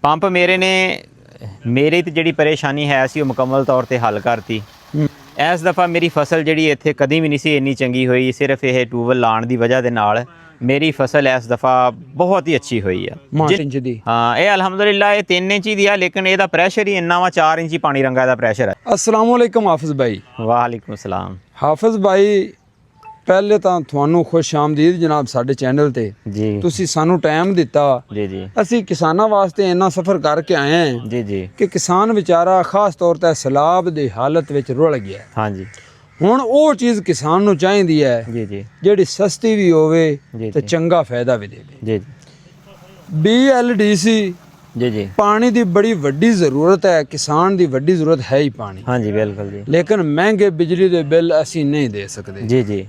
Pump ਮੇਰੇ ਨੇ ਮੇਰੀ ਤੇ ਜਿਹੜੀ ਪਰੇਸ਼ਾਨੀ ਹੈ ਸੀ ਉਹ ਮੁਕੰਮਲ ਤੌਰ ਤੇ ਹੱਲ ਕਰਤੀ। ਇਸ ਦਫਾ ਮੇਰੀ ਫਸਲ ਜਿਹੜੀ ਇੱਥੇ ਕਦੀ ਵੀ ਨਹੀਂ ਸੀ ਇੰਨੀ ਚੰਗੀ ਹੋਈ, ਸਿਰਫ ਇਹ ਟਿਊਬਵੈੱਲ ਲਾਉਣ ਦੀ ਵਜ੍ਹਾ ਦੇ ਨਾਲ ਮੇਰੀ ਫਸਲ ਇਸ ਦਫਾ ਬਹੁਤ ਹੀ ਅੱਛੀ ਹੋਈ ਆ। 5 ਇੰਚ ਦੀ? ਹਾਂ, ਇਹ ਅਲਹਮਦੁਲਿਲਾ ਇਹ 3 ਇੰਚ ਦੀ ਆ, ਲੇਕਿਨ ਇਹਦਾ ਪ੍ਰੈਸ਼ਰ ਹੀ ਇੰਨਾ ਵਾ, 4 ਇੰਚੀ ਪਾਣੀ ਰੰਗਾ ਦਾ ਪ੍ਰੈਸ਼ਰ ਹੈ। अस्सलाम वालेकुम हाफिज़ भाई। ਵਾਲੇਕੁਮ ਸਲਾਮ। ਹਾਫਿਜ਼ ਭਾਈ, ਪਹਿਲੇ ਤਾਂ ਤੁਹਾਨੂੰ ਖੁਸ਼ ਆਮਦੀਦ ਜਨਾਬ ਸਾਡੇ ਚੈਨਲ ਤੇ। ਜੀ ਤੁਸੀਂ ਸਾਨੂੰ ਟਾਈਮ ਦਿੱਤਾ। ਜੀ ਜੀ ਅਸੀਂ ਕਿਸਾਨਾਂ ਵਾਸਤੇ ਇੰਨਾ ਸਫ਼ਰ ਕਰਕੇ ਆਏ ਹਾਂ ਜੀ ਜੀ ਕਿ ਕਿਸਾਨ ਵਿਚਾਰਾ ਖਾਸ ਤੌਰ ਤੇ ਸਲਾਬ ਦੀ ਹਾਲਤ ਵਿੱਚ ਰੁਲ ਗਿਆ। ਹਾਂਜੀ ਹੁਣ ਉਹ ਚੀਜ਼ ਕਿਸਾਨ ਨੂੰ ਚਾਹੀਦੀ ਹੈ ਜੀ ਜੀ ਜਿਹੜੀ ਸਸਤੀ ਵੀ ਹੋਵੇ ਜੀ ਤੇ ਚੰਗਾ ਫਾਇਦਾ ਵੀ ਦੇਵੇ। ਜੀ BLDC ਜੀ ਜੀ ਪਾਣੀ ਦੀ ਬੜੀ ਵੱਡੀ ਜ਼ਰੂਰਤ ਹੈ, ਕਿਸਾਨ ਦੀ ਵੱਡੀ ਜ਼ਰੂਰਤ ਹੈ ਹੀ ਪਾਣੀ। ਹਾਂਜੀ ਬਿਲਕੁਲ ਜੀ। ਲੇਕਿਨ ਮਹਿੰਗੇ ਬਿਜਲੀ ਦੇ ਬਿੱਲ ਅਸੀਂ ਨਹੀਂ ਦੇ ਸਕਦੇ। ਜੀ ਜੀ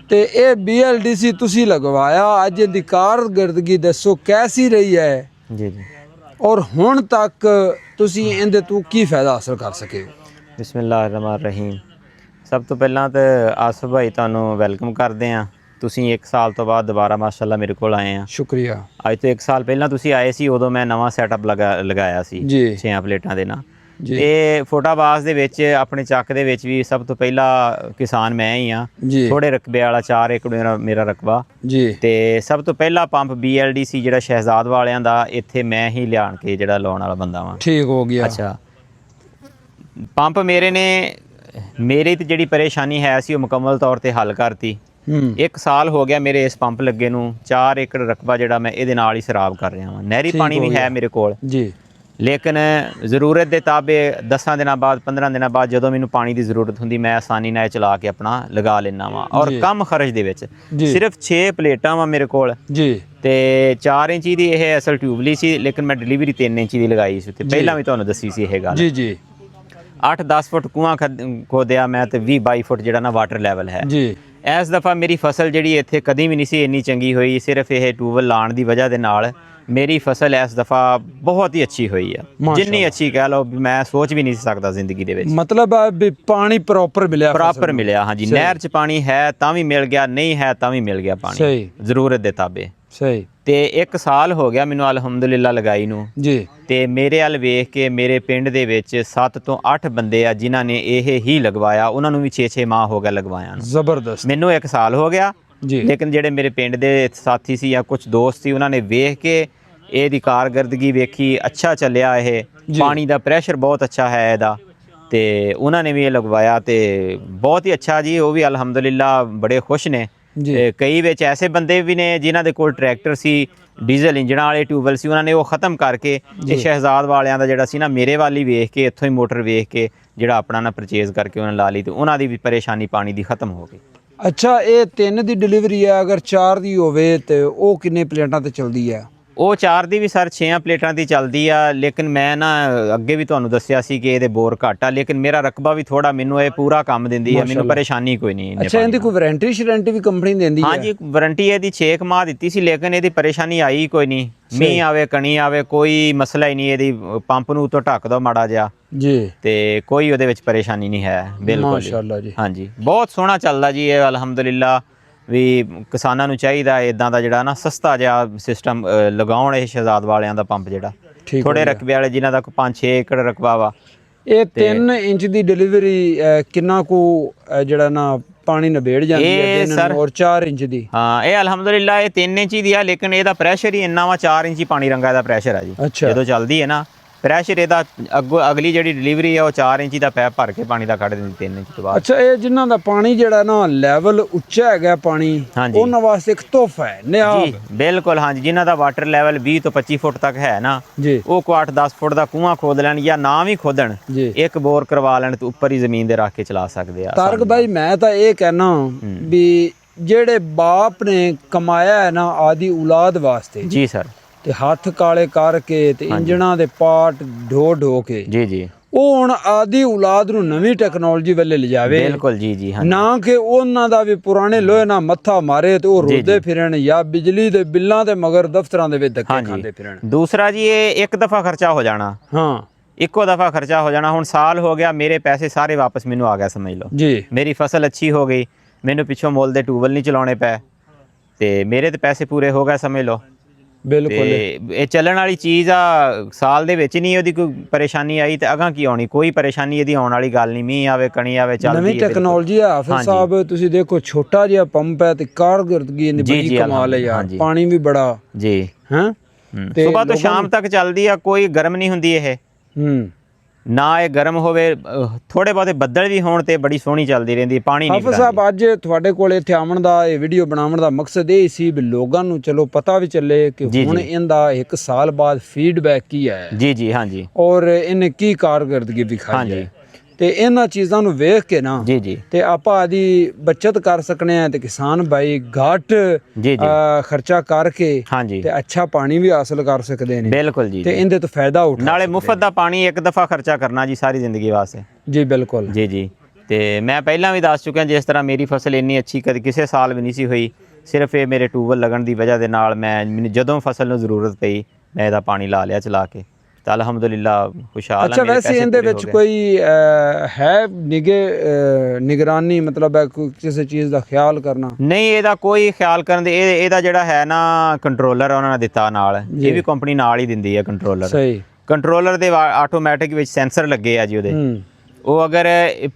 ਤੇ ਇਹ BLDC ਤੁਸੀਂ ਲਗਵਾਇਆ, ਅੱਜ ਦੀ ਕਾਰਗਰਦਗੀ ਦੱਸੋ ਕੈਸੀ ਰਹੀ ਹੈ ਜੀ ਜੀ ਔਰ ਹੁਣ ਤੱਕ ਤੁਸੀਂ ਇਹਦੇ ਤੋਂ ਕੀ ਫਾਇਦਾ ਹਾਸਲ ਕਰ ਸਕੇ ਹੋ? ਬਿਸਮਿਲ੍ਲਾਹਿਰਰਹਿਮਾਨਿਰਰਹੀਮ। ਸਭ ਤੋਂ ਪਹਿਲਾਂ ਤਾਂ ਆਸਫ ਭਾਈ ਤੁਹਾਨੂੰ ਵੈਲਕਮ ਕਰਦੇ ਹਾਂ। ਤੁਸੀਂ 1 ਸਾਲ ਤੋਂ ਬਾਅਦ ਦੁਬਾਰਾ ਮਾਸ਼ਾਅੱਲਾ ਮੇਰੇ ਕੋਲ ਆਏ ਆ। ਸ਼ੁਕਰੀਆ। ਅੱਜ ਤੋਂ 1 ਸਾਲ ਪਹਿਲਾਂ ਤੁਸੀਂ ਆਏ ਸੀ, ਉਦੋਂ ਮੈਂ ਨਵਾਂ ਸੈਟਅਪ ਲਗਾਇਆ ਸੀ ਜੀ 6 ਪਲੇਟਾਂ ਦੇ ਨਾਲ। ਜੀ ਤੇ ਫੋਟਾਬਾਜ਼ ਦੇ ਵਿੱਚ ਆਪਣੇ ਚੱਕ ਦੇ ਵਿੱਚ ਵੀ ਸਭ ਤੋਂ ਪਹਿਲਾ ਕਿਸਾਨ ਮੈਂ ਹੀ ਆ। ਜੀ ਥੋੜੇ ਰਕਬੇ ਵਾਲਾ 4 ਏਕੜ ਮੇਰਾ ਰਕਬਾ। ਜੀ ਤੇ ਸਭ ਤੋਂ ਪਹਿਲਾ ਪੰਪ BLDC ਜਿਹੜਾ ਸ਼ਹਿਜ਼ਾਦ ਵਾਲਿਆਂ ਦਾ, ਇੱਥੇ ਮੈਂ ਹੀ ਲਿਆਣ ਕੇ ਜਿਹੜਾ ਲਾਉਣ ਵਾਲਾ ਬੰਦਾ ਵਾਂ। ਠੀਕ ਹੋ ਗਿਆ। ਅੱਛਾ, ਪੰਪ ਮੇਰੇ ਨੇ ਮੇਰੀ ਤੇ ਜਿਹੜੀ ਪਰੇਸ਼ਾਨੀ ਹੈ ਸੀ ਉਹ ਮੁਕੰਮਲ ਤੌਰ ਤੇ ਹੱਲ ਕਰਤੀ। 1 ਸਾਲ ਹੋ ਗਿਆ ਮੇਰੇ ਇਸ ਪੰਪ ਲੱਗੇ ਨੂੰ। 4 ਏਕੜ ਰਕਬਾ ਜਿਹੜਾ ਮੈਂ ਇਹਦੇ ਨਾਲ ਹੀ ਸਰਾਬ ਕਰ ਰਿਹਾ ਹਾਂ। ਨਹਿਰੀ ਪਾਣੀ ਵੀ ਹੈ ਮੇਰੇ ਕੋਲ, ਜੀ ਲੇਕਿਨ ਜ਼ਰੂਰਤ ਦੇ ਤਾਬੇ 10 ਦਿਨਾਂ ਬਾਅਦ 15 ਦਿਨਾਂ ਬਾਅਦ ਜਦੋਂ ਮੈਨੂੰ ਪਾਣੀ ਦੀ ਜ਼ਰੂਰਤ ਹੁੰਦੀ ਮੈਂ ਆਸਾਨੀ ਨਾਲ ਚਲਾ ਕੇ ਆਪਣਾ ਲਗਾ ਲੈਣਾ ਵਾਂ। ਔਰ ਕਮ ਖਰਚ ਦੇ ਵਿੱਚ ਸਿਰਫ 6 ਪਲੇਟਾਂ ਵਾਂ ਮੇਰੇ ਕੋਲ। ਜੀ ਤੇ 4 ਇੰਚੀ ਦੀ ਇਹ ਅਸਲ ਟਿਊਬਲੀ ਸੀ, ਲੇਕਿਨ ਮੈਂ ਡਿਲੀਵਰੀ 3 ਇੰਚੀ ਦੀ ਲਗਾਈ ਸੀ। ਤੇ ਪਹਿਲਾਂ ਵੀ ਤੁਹਾਨੂੰ ਦੱਸੀ ਸੀ ਇਹ ਗੱਲ। ਜੀ ਜੀ 8-10 ਫੁੱਟ ਕੂਆਂ ਖੋਦਿਆ ਮੈਂ, ਤੇ 20-22 ਫੁੱਟ ਜਿਹੜਾ ਨਾ ਵਾਟਰ ਲੈਵਲ ਹੈ। ਜੀ ਇਸ ਦਫਾ ਮੇਰੀ ਫਸਲ ਜਿਹੜੀ ਇੱਥੇ ਕਦੀ ਵੀ ਨਹੀਂ ਸੀ ਇੰਨੀ ਚੰਗੀ ਹੋਈ, ਸਿਰਫ ਇਹ ਟਿਊਬਵੈੱਲ ਲਾਉਣ ਦੀ ਵਜ੍ਹਾ ਦੇ ਨਾਲ ਮੇਰੀ ਫਸਲ ਇਸ ਦਫਾ ਬਹੁਤ ਹੀ ਅੱਛੀ ਹੋਈ ਆ। ਜਿੰਨੀ ਅੱਛੀ ਕਹਿ ਲਓ ਵੀ ਮੈਂ ਸੋਚ ਵੀ ਨਹੀਂ ਸਕਦਾ ਜ਼ਿੰਦਗੀ ਦੇ ਵਿੱਚ। ਮਤਲਬ ਆ ਵੀ ਪਾਣੀ ਪ੍ਰੋਪਰ ਮਿਲਿਆ? ਪ੍ਰੋਪਰ ਮਿਲਿਆ, ਹਾਂਜੀ। ਨਹਿਰ 'ਚ ਪਾਣੀ ਹੈ ਤਾਂ ਵੀ ਮਿਲ ਗਿਆ, ਨਹੀਂ ਹੈ ਤਾਂ ਵੀ ਮਿਲ ਗਿਆ ਪਾਣੀ, ਸਹੀ, ਜ਼ਰੂਰਤ ਦੇ ਤਾਬੇ। ਸਹੀ। ਤੇ 1 ਸਾਲ ਹੋ ਗਿਆ ਮੈਨੂੰ ਅਲਹਮਦੁਲਿਲਾ ਲਗਾਈ ਨੂੰ। ਜੀ ਤੇ ਮੇਰੇ ਵੱਲ ਵੇਖ ਕੇ ਮੇਰੇ ਪਿੰਡ ਦੇ ਵਿੱਚ 7 ਤੋਂ 8 ਬੰਦੇ ਆ ਜਿਨ੍ਹਾਂ ਨੇ ਇਹ ਹੀ ਲਗਵਾਇਆ। ਉਹਨਾਂ ਨੂੰ ਵੀ 6-6 ਮਾਹ ਹੋ ਗਿਆ ਲਗਵਾਇਆ ਨੂੰ। ਜ਼ਬਰਦਸਤ। ਮੈਨੂੰ 1 ਸਾਲ ਹੋ ਗਿਆ ਜੀ। ਲੇਕਿਨ ਜਿਹੜੇ ਮੇਰੇ ਪਿੰਡ ਦੇ ਸਾਥੀ ਸੀ ਜਾਂ ਕੁਝ ਦੋਸਤ ਸੀ, ਉਹਨਾਂ ਨੇ ਵੇਖ ਕੇ ਇਹਦੀ ਕਾਰਗਰਦਗੀ ਵੇਖੀ, ਅੱਛਾ ਚੱਲਿਆ ਇਹ, ਪਾਣੀ ਦਾ ਪ੍ਰੈਸ਼ਰ ਬਹੁਤ ਅੱਛਾ ਹੈ ਇਹਦਾ, ਤੇ ਉਹਨਾਂ ਨੇ ਵੀ ਇਹ ਲਗਵਾਇਆ ਤੇ ਬਹੁਤ ਹੀ ਅੱਛਾ ਜੀ। ਉਹ ਵੀ ਅਲਹਮਦੁਲਿਲਾ ਬੜੇ ਖੁਸ਼ ਨੇ। ਕਈ ਵਿੱਚ ਐਸੇ ਬੰਦੇ ਵੀ ਨੇ ਜਿਨ੍ਹਾਂ ਦੇ ਕੋਲ ਟਰੈਕਟਰ ਸੀ, ਡੀਜ਼ਲ ਇੰਜਣਾਂ ਵਾਲੇ ਟਿਊਬਵੈੱਲ ਸੀ, ਉਹਨਾਂ ਨੇ ਉਹ ਖ਼ਤਮ ਕਰਕੇ ਇਹ ਸ਼ਹਿਜ਼ਾਦ ਵਾਲਿਆਂ ਦਾ ਜਿਹੜਾ ਸੀ ਨਾ, ਮੇਰੇ ਵੱਲ ਹੀ ਵੇਖ ਕੇ, ਇੱਥੋਂ ਹੀ ਮੋਟਰ ਵੇਖ ਕੇ ਜਿਹੜਾ ਆਪਣਾ ਨਾ ਪਰਚੇਜ਼ ਕਰਕੇ ਉਹਨਾਂ ਲਾ ਲਈ, ਤੇ ਉਹਨਾਂ ਦੀ ਵੀ ਪਰੇਸ਼ਾਨੀ ਪਾਣੀ ਦੀ ਖ਼ਤਮ ਹੋ ਗਈ। ਅੱਛਾ, ਇਹ 3 ਦੀ ਡਿਲੀਵਰੀ ਹੈ, ਅਗਰ 4 ਦੀ ਹੋਵੇ ਤੇ ਉਹ ਕਿੰਨੇ ਪਲੇਟਾਂ ਤੇ ਚਲਦੀ ਹੈ? ਉਹ 4 ਦੀ ਵੀ ਸਰ 6 ਪਲੇਟਾਂ ਦੀ ਚੱਲਦੀ ਆ। ਲੇਕਿਨ ਮੈਂ ਨਾ ਅੱਗੇ ਵੀ ਤੁਹਾਨੂੰ ਦੱਸਿਆ ਸੀ ਕਿ ਇਹਦੇ ਬੋਰ ਘੱਟ ਆ, ਲੇਕਿਨ ਮੇਰਾ ਰਕਬਾ ਵੀ ਥੋੜਾ, ਮੈਨੂੰ ਇਹ ਪੂਰਾ ਕੰਮ ਦਿੰਦੀ ਹੈ, ਮੈਨੂੰ ਪਰੇਸ਼ਾਨੀ ਕੋਈ ਨਹੀਂ। ਅੱਛਾ, ਇਹਦੀ ਕੋਈ ਵਾਰੰਟੀ ਸ਼ਰੰਟੀ ਵੀ ਕੰਪਨੀ ਦਿੰਦੀ ਹੈ? ਹਾਂਜੀ, ਵਾਰੰਟੀ ਇਹਦੀ 6 ਮਾਹ ਦਿੱਤੀ ਸੀ, ਲੇਕਿਨ ਇਹਦੀ ਪਰੇਸ਼ਾਨੀ ਆਈ ਕੋਈ ਨਹੀਂ। ਮੀਂਹ ਆਵੇ, ਕਣੀ ਆਵੇ, ਕੋਈ ਮਸਲਾ ਹੀ ਨਹੀਂ। ਇਹਦੀ ਪੰਪ ਨੂੰ ਉਤੋਂ ਢੱਕ ਦੋ ਮਾੜਾ ਜਿਹਾ ਜੀ, ਤੇ ਕੋਈ ਉਹਦੇ ਵਿੱਚ ਪਰੇਸ਼ਾਨੀ ਨਹੀਂ ਹੈ। ਬਿਲਕੁਲ ਮਾਸ਼ਾਅੱਲਾ ਜੀ। ਹਾਂਜੀ, ਬਹੁਤ ਸੋਹਣਾ ਚੱਲਦਾ ਜੀ ਇਹ ਅਲਹਮਦੁਲਿਲਾ। ਵੀ ਕਿਸਾਨਾਂ ਨੂੰ ਚਾਹੀਦਾ ਇਦਾਂ ਦਾ ਜਿਹੜਾ ਨਾ ਸਸਤਾ ਜਿਹਾ ਸਿਸਟਮ ਲਗਾਉਣ ਇਹ ਸ਼ਹਿਜ਼ਾਦ ਵਾਲਿਆਂ ਦਾ ਪੰਪ, ਜਿਹੜਾ ਥੋੜੇ ਰਕਬੇ ਵਾਲੇ ਜਿਨ੍ਹਾਂ ਦਾ 5-6 ਏਕੜ ਰਕਬਾ ਵਾ। ਇਹ 3 ਇੰਚ ਦੀ ਡਿਲੀਵਰੀ ਕਿੰਨਾ ਕੁ ਜਿਹੜਾ ਨਾ ਪਾਣੀ ਨਿਬੇੜ ਜਾਂਦੀ ਹੈ ਦਿਨ ਨੂੰ? ਔਰ 4 ਇੰਚ ਦੀ? ਹਾਂ, ਇਹ ਅਲਹਮਦੁਲਿਲਾ ਇਹ 3 ਇੰਚ ਦੀ ਆ, ਲੇਕਿਨ ਇਹਦਾ ਪ੍ਰੈਸ਼ਰ ਹੀ ਇੰਨਾ ਵਾ, 4 ਇੰਚੀ ਪਾਣੀ ਰੰਗਾ ਦਾ ਪ੍ਰੈਸ਼ਰ ਆ ਜੀ। ਜਦੋਂ ਚੱਲਦੀ ਹੈ ਨਾ, ਪ੍ਰੈਸ਼ਰ ਇਹਦਾ ਅਗਲੀ ਜਿਹੜੀ ਡਿਲੀਵਰੀ ਹੈ ਉਹ 4 ਇੰਚੀ ਦਾ ਪੈਪ ਭਰ ਕੇ ਪਾਣੀ ਦਾ ਕੱਢ ਦਿੰਦੀ 3 ਇੰਚ ਤੋਂ ਬਾਅਦ। ਅੱਛਾ, ਇਹ ਜਿਨ੍ਹਾਂ ਦਾ ਪਾਣੀ ਜਿਹੜਾ ਨਾ ਲੈਵਲ ਉੱਚਾ ਹੈਗਾ ਪਾਣੀ, ਉਹਨਾਂ ਵਾਸਤੇ ਇੱਕ ਤੋਹਫਾ ਹੈ ਨਿਆਬ। ਜੀ ਬਿਲਕੁਲ, ਹਾਂਜੀ। ਜਿਨ੍ਹਾਂ ਦਾ ਵਾਟਰ ਲੈਵਲ 20 ਤੋਂ 25 ਫੁੱਟ ਤੱਕ ਹੈ ਨਾ, ਉਹ ਕੋ 8-10 ਫੁੱਟ ਦਾ ਕੂਆਂ ਖੋਦ ਲੈਣ ਜਾਂ ਨਾ ਵੀ ਖੋਦਣ, ਇੱਕ ਬੋਰ ਕਰਵਾ ਲੈਣ ਤੇ ਉੱਪਰ ਹੀ ਜ਼ਮੀਨ ਦੇ ਰੱਖ ਕੇ ਚਲਾ ਸਕਦੇ ਆ। ਤਾਰਕ ਭਾਈ, ਮੈਂ ਤਾਂ ਇਹ ਕਹਿਣਾ ਵੀ ਜਿਹੜੇ ਬਾਪ ਨੇ ਕਮਾਇਆ ਹੈ ਨਾ ਆਦੀ ਔਲਾਦ ਵਾਸਤੇ, ਜੀ ਸਰ, ਤੇ ਹੱਥ ਕਾਲੇ ਕਰਕੇ ਤੇ ਇੰਜਣਾਂ ਦੇ ਪਾਰਟ ਢੋ ਕੇ, ਜੀ ਜੀ, ਉਹ ਹੁਣ ਆਦੀ ਔਲਾਦ ਨੂੰ ਨਵੀਂ ਟੈਕਨੋਲੋਜੀ ਵੱਲੇ ਲਿਜਾਵੇ। ਬਿਲਕੁਲ ਜੀ ਜੀ, ਨਾ ਕਿ ਉਹਨਾਂ ਦਾ ਵੀ ਪੁਰਾਣੇ ਲੋਹੇ ਨਾਲ ਮੱਥਾ ਮਾਰੇ ਤੇ ਉਹ ਰੋਦੇ ਫਿਰਨ ਜਾਂ ਬਿਜਲੀ ਦੇ ਬਿੱਲਾਂ ਦੇ ਮਗਰ ਦਫ਼ਤਰਾਂ ਦੇ ਵਿੱਚ ਧੱਕੇ ਖਾਂਦੇ ਫਿਰਨ। ਦੂਸਰਾ ਜੀ, ਇਹ ਇੱਕ ਦਫਾ ਖਰਚਾ ਹੋ ਜਾਣਾ। ਹਾਂ, ਇੱਕੋ ਦਫਾ ਖਰਚਾ ਹੋ ਜਾਣਾ। ਹੁਣ ਸਾਲ ਹੋ ਗਿਆ, ਮੇਰੇ ਪੈਸੇ ਸਾਰੇ ਵਾਪਸ ਮੈਨੂੰ ਆ ਗਿਆ, ਸਮਝ ਲਓ ਜੀ। ਮੇਰੀ ਫਸਲ ਅੱਛੀ ਹੋ ਗਈ, ਮੈਨੂੰ ਪਿੱਛੋਂ ਮੁੱਲ ਦੇ ਟਿਊਬਵੈੱਲ ਨਹੀਂ ਚਲਾਉਣੇ ਪਏ, ਤੇ ਮੇਰੇ ਤੇ ਪੈਸੇ ਪੂਰੇ ਹੋ ਗਏ, ਸਮਝ ਲਓ। ਬਿਲਕੁਲ ਤੇ ਇਹ ਚੱਲਣ ਵਾਲੀ ਚੀਜ਼ ਆ, ਸਾਲ ਦੇ ਵਿੱਚ ਨਹੀਂ ਉਹਦੀ ਕੋਈ ਪਰੇਸ਼ਾਨੀ ਆਈ ਤੇ ਅਗਾਂ ਕੀ ਆਉਣੀ, ਕੋਈ ਪਰੇਸ਼ਾਨੀ ਇਹਦੀ ਆਉਣ ਵਾਲੀ ਗੱਲ ਨਹੀਂ। ਮੀਂਹ ਆਵੇ, ਕਣੀ ਆਵੇ, ਚੱਲਦੀ ਨਵੀਂ ਟੈਕਨੋਲੋਜੀ ਆ ਹਾਫਿਜ਼ ਸਾਹਿਬ। ਤੁਸੀਂ ਦੇਖੋ ਛੋਟਾ ਜਿਹਾ ਪੰਪ ਹੈ ਤੇ ਕਾਰਗਰਦਗੀ ਇਹਦੀ ਬੜੀ ਕਮਾਲ ਹੈ ਯਾਰ, ਪਾਣੀ ਵੀ ਬੜਾ ਜੀ ਹੈ ਤੇ ਸਵੇਰ ਤੋਂ ਸ਼ਾਮ ਤੱਕ ਚੱਲਦੀ ਆ, ਕੋਈ ਗਰਮ ਨਹੀਂ ਹੁੰਦੀ ਇਹ, ਨਾ ਇਹ ਗਰਮ ਹੋਵੇ, ਥੋੜੇ ਬਹੁਤੇ ਬੱਦਲ ਵੀ ਹੋਣ ਤੇ ਬੜੀ ਸੋਹਣੀ ਚੱਲਦੀ ਰਹਿੰਦੀ, ਪਾਣੀ ਨਹੀਂ ਹਾਫਿਜ਼ ਸਾਹਿਬ ਅੱਜ ਤੁਹਾਡੇ ਕੋਲ ਇੱਥੇ ਆਉਣ ਦਾ, ਇਹ ਵੀਡੀਓ ਬਣਾਉਣ ਦਾ ਮਕਸਦ ਇਹ ਸੀ ਵੀ ਲੋਕਾਂ ਨੂੰ ਚਲੋ ਪਤਾ ਵੀ ਚੱਲੇ ਕਿ ਹੁਣ ਇਹਦਾ 1 ਸਾਲ ਬਾਅਦ ਫੀਡਬੈਕ ਕੀ ਹੈ। ਜੀ ਜੀ ਹਾਂਜੀ, ਔਰ ਇਹਨੇ ਕੀ ਕਾਰਗਰਦਗੀ ਵਿਖਾਈ ਹੈ, ਤੇ ਇਹਨਾਂ ਚੀਜ਼ਾਂ ਨੂੰ ਵੇਖ ਕੇ ਨਾ ਜੀ ਜੀ ਤੇ ਆਪਾਂ ਆਦੀ ਬੱਚਤ ਕਰ ਸਕਨੇ ਆ ਤੇ ਕਿਸਾਨ ਭਾਈ ਘੱਟ ਖਰਚਾ ਕਰਕੇ ਤੇ ਅੱਛਾ ਪਾਣੀ ਵੀ ਹਾਸਲ ਕਰ ਸਕਦੇ ਨੇ। ਬਿਲਕੁਲ ਜੀ, ਤੇ ਇਹਦੇ ਤੋਂ ਫਾਇਦਾ ਉਠਾ, ਨਾਲੇ ਮੁਫਤ ਦਾ ਪਾਣੀ ਇੱਕ ਦਫਾ ਖਰਚਾ ਕਰਨਾ ਜੀ ਸਾਰੀ ਜ਼ਿੰਦਗੀ ਵਾਸਤੇ। ਜੀ ਬਿਲਕੁਲ ਜੀ ਜੀ। ਤੇ ਮੈਂ ਪਹਿਲਾਂ ਵੀ ਦੱਸ ਚੁੱਕਿਆ, ਜਿਸ ਤਰ੍ਹਾਂ ਮੇਰੀ ਫਸਲ ਇੰਨੀ ਅੱਛੀ ਕਦੇ ਕਿਸੇ ਸਾਲ ਵੀ ਨਹੀਂ ਸੀ ਹੋਈ, ਸਿਰਫ ਇਹ ਮੇਰੇ ਟਿਊਬਵੈੱਲ ਲੱਗਣ ਦੀ ਵਜ੍ਹਾ ਦੇ ਨਾਲ ਮੈਨੂੰ ਜਦੋਂ ਫਸਲ ਨੂੰ ਜ਼ਰੂਰਤ ਪਈ ਮੈਂ ਇਹਦਾ ਪਾਣੀ ਲਾ ਲਿਆ ਚਲਾ ਕੇ, ਤਾਂ ਅਲਹਮਦੁਲਿਲਾ ਖੁਸ਼ਹਾਲ। ਅੱਛਾ ਵੈਸੇ ਇਹਦੇ ਵਿੱਚ ਕੋਈ ਹੈ ਨਿਗਰਾਨੀ, ਮਤਲਬ ਹੈ ਕਿਸੇ ਚੀਜ਼ ਦਾ ਖਿਆਲ ਕਰਨਾ? ਨਹੀਂ, ਇਹਦਾ ਕੋਈ ਖਿਆਲ ਕਰਨ ਦੇ, ਇਹਦਾ ਜਿਹੜਾ ਹੈ ਨਾ ਕੰਟਰੋਲਰ ਉਹਨਾਂ ਨੇ ਦਿੱਤਾ ਨਾਲ, ਇਹ ਵੀ ਕੰਪਨੀ ਨਾਲ ਹੀ ਦਿੰਦੀ ਹੈ ਕੰਟਰੋਲਰ। ਸਹੀ। ਕੰਟਰੋਲਰ ਦੇ ਆਟੋਮੈਟਿਕ ਵਿੱਚ ਸੈਂਸਰ ਲੱਗੇ ਆ ਜੀ ਉਹਦੇ, ਉਹ ਅਗਰ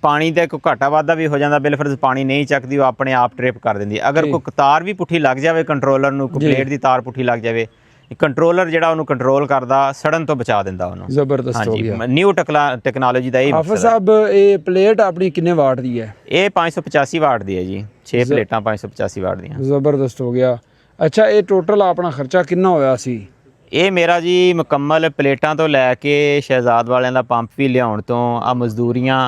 ਪਾਣੀ ਦਾ ਕੋਈ ਘਾਟਾ ਵਾਧਾ ਵੀ ਹੋ ਜਾਂਦਾ, ਬਿਲਫਰਜ਼ ਪਾਣੀ ਨਹੀਂ ਚੱਕਦੀ, ਉਹ ਆਪਣੇ ਆਪ ਟ੍ਰਿਪ ਕਰ ਦਿੰਦੀ। ਅਗਰ ਕੋਈ ਤਾਰ ਵੀ ਪੁੱਠੀ ਲੱਗ ਜਾਵੇ ਕੰਟਰੋਲਰ ਨੂੰ, ਕੋਈ ਪਲੇਟ ਦੀ ਤਾਰ ਪੁੱਠੀ ਲੱਗ ਜਾਵੇ, ਕੰਟਰੋਲਰ ਜਿਹੜਾ ਉਹਨੂੰ ਕੰਟਰੋਲ ਕਰਦਾ, ਸੜਨ ਤੋਂ ਬਚਾ ਦਿੰਦਾ ਉਹਨੂੰ। ਜ਼ਬਰਦਸਤ ਹੋ ਗਿਆ। ਨਿਊ ਟੈਕਨੋਲੋਜੀ ਦਾ ਇਹ ਹਾਫਿਜ਼ ਸਾਹਿਬ ਇਹ ਪਲੇਟ ਆਪਣੀ ਕਿੰਨੇ ਵਾਟ ਦੀ ਹੈ? ਇਹ 585 ਵਾਟ ਦੀ ਹੈ ਜੀ, 6 ਪਲੇਟਾਂ 585 ਵਾਟ ਦੀਆਂ। ਜ਼ਬਰਦਸਤ ਹੋ ਗਿਆ। ਅੱਛਾ ਇਹ ਟੋਟਲ ਆਪਣਾ ਖਰਚਾ ਕਿੰਨਾ ਹੋਇਆ ਸੀ? ਇਹ ਮੇਰਾ ਜੀ ਮੁਕੰਮਲ ਪਲੇਟਾਂ ਤੋਂ ਲੈ ਕੇ ਸ਼ਹਿਜ਼ਾਦ ਵਾਲਿਆਂ ਦਾ ਪੰਪ ਵੀ ਲਿਆਉਣ ਤੋਂ, ਆ ਮਜ਼ਦੂਰੀਆਂ,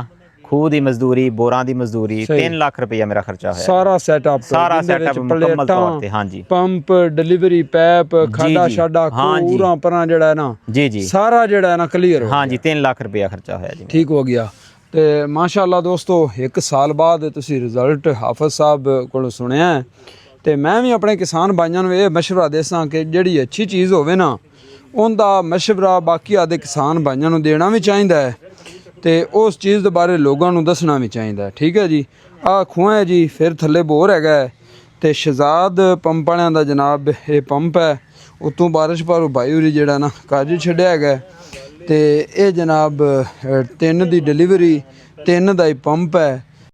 ਖੂਹ ਦੀ ਮਜ਼ਦੂਰੀ, ਬੋਰਾਂ ਦੀ ਮਜ਼ਦੂਰੀ, 3 ਲੱਖ ਰੁਪਇਆ ਮੇਰਾ ਖਰਚਾ ਹੋਇਆ। ਸਾਰਾ ਸੈਟਅਪ ਮੁਕੰਮਲ ਤੌਰ ਤੇ। ਹਾਂਜੀ, ਪੰਪ, ਡਿਲੀਵਰੀ ਪੈਪ, ਖਾਡਾ ਛਾਡਾ, ਪੂਰਾ ਪਰਾਂ ਜਿਹੜਾ ਹੈ ਨਾ, ਜੀ ਜੀ ਸਾਰਾ ਜਿਹੜਾ ਹੈ ਨਾ ਕਲੀਅਰ ਹੋ ਗਿਆ। ਹਾਂਜੀ, 3 ਲੱਖ ਰੁਪਇਆ ਖਰਚਾ ਹੋਇਆ ਜੀ। ਠੀਕ ਹੋ ਗਿਆ। ਤੇ ਮਾਸ਼ਾਅੱਲਾ ਦੋਸਤੋ 1 ਸਾਲ ਬਾਅਦ ਤੁਸੀਂ ਰਿਜ਼ਲਟ ਹਾਫਿਜ਼ ਸਾਹਿਬ ਕੋਲੋਂ ਸੁਣਿਆ, ਤੇ ਮੈਂ ਵੀ ਆਪਣੇ ਕਿਸਾਨ ਭਾਈਆਂ ਨੂੰ ਇਹ ਮਸ਼ਵਰਾ ਦੇਸਾਂ ਕਿ ਜਿਹੜੀ ਅੱਛੀ ਚੀਜ਼ ਹੋਵੇ ਨਾ, ਉਹਦਾ ਮਸ਼ਵਰਾ ਬਾਕੀ ਆਦੇ ਕਿਸਾਨ ਭਾਈਆਂ ਨੂੰ ਦੇਣਾ ਵੀ ਚਾਹੀਦਾ ਹੈ, ਤੇ ਉਸ ਚੀਜ਼ ਦੇ ਬਾਰੇ ਲੋਕਾਂ ਨੂੰ ਦੱਸਣਾ ਵੀ ਚਾਹੀਦਾ। ਠੀਕ ਹੈ ਜੀ। ਆਹ ਖੂਹਾਂ ਹੈ ਜੀ, ਫਿਰ ਥੱਲੇ ਬੋਰ ਹੈਗਾ, ਤੇ ਸ਼ਹਿਜ਼ਾਦ ਪੰਪ ਵਾਲਿਆਂ ਦਾ ਜਨਾਬ ਇਹ ਪੰਪ ਹੈ, ਉਤੋਂ ਬਾਰਿਸ਼ ਪਰ ਭਾਈ ਉਰੀ ਜਿਹੜਾ ਨਾ ਕਾਜੂ ਛੱਡਿਆ ਹੈਗਾ, ਤੇ ਇਹ ਜਨਾਬ 3 ਦੀ ਡਿਲੀਵਰੀ, 3 ਦਾ ਹੀ ਪੰਪ ਹੈ,